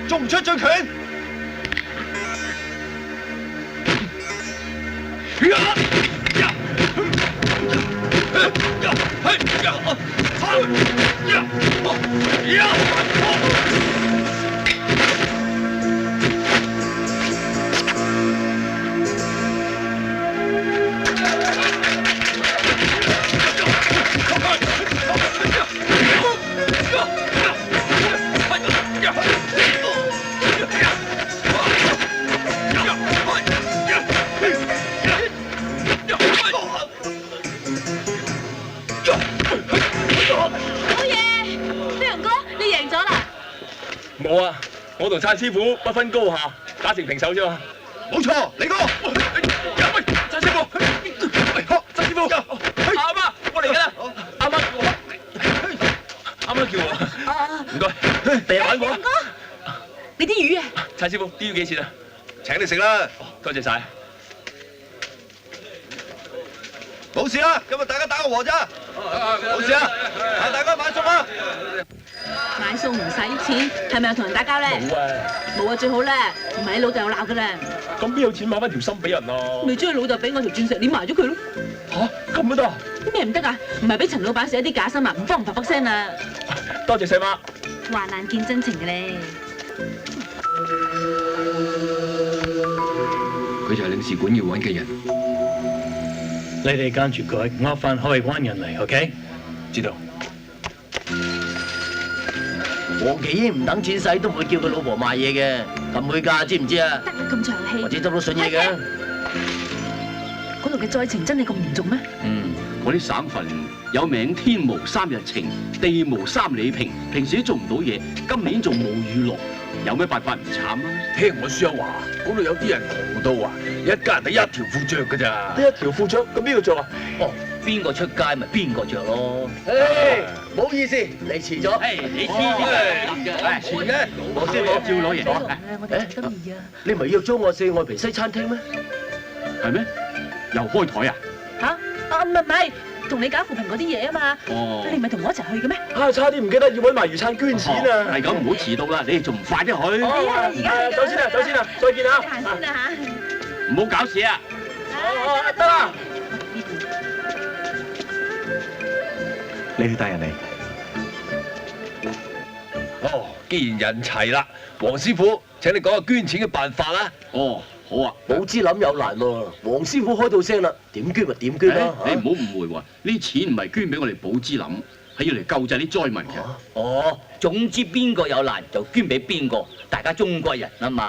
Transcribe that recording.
仲唔出醉拳？冇啊！我同燦師傅不分高下，打成平手啫嘛。冇錯，李哥。喂，燦師傅，燦師傅，阿媽，我嚟緊啦！阿媽，阿媽叫我。唔該，第日玩過。哥，你啲魚啊？燦師傅，啲魚幾錢啊？請你食啦。多謝晒。冇事啦，今日大家打個和咋？冇事啊，大家買餸啊！買餸唔使錢，係咪又同人打交咧？冇啊！冇啊，最好啦，唔係你老豆有鬧噶啦。咁邊有錢買翻條心俾人啊？咪將你老豆俾我條鑽石鏈埋咗佢咯。嚇，咁都得？啲咩唔得啊？唔係俾陳老闆寫啲假新聞，唔幫唔啪聲啊！多謝細媽。患難見真情嘅咧。佢就係領事館要揾嘅人。你哋跟住佢，我返開關人嚟 ，OK？ 知道。黃奇英唔等錢使都唔會叫佢老婆賣嘢嘅，撳佢價知唔知啊？得你咁長氣，或者執到信嘢嘅。嗰度嘅災情真係咁嚴重咩？嗰啲省份有名天無三日晴，地無三里平，平時都做唔到嘢，今年仲冇雨落，有咩辦法唔慘啊？聽我書友話，嗰度有啲人窮到啊，一家人得一條褲着㗎咋。得一條褲着，咁邊個着啊？哦，邊個出街咪邊個着咯。唔好意思，嚟遲咗。你黐嘅，遲嘅。黃師傅，照攞嘢。我哋得意啊！你唔係約咗我四愛皮西餐廳咩？係咩？又開台啊？嚇？唔係，同你搞扶貧嗰啲嘢啊嘛。哦。你唔係同我一齊去嘅咩？差啲唔記得要揾埋魚撐捐錢啊！係咁，唔好遲到啦，你哋仲唔快啲去？而家走先啦，走先啦，再見啦！你行先啦嚇。唔好搞事啊！得啦。你哋帶人嚟。哦，既然人齊啦，黃師傅請你講下捐錢嘅辦法啦。哦，好啊。寶芝林有難喎，黃師傅開到聲啦，點捐咪點捐啦。你唔好誤會喎，呢錢唔係捐俾我哋寶芝林，係要嚟救濟啲災民嘅。哦，總之邊個有難就捐俾邊個，大家中國人啊嘛。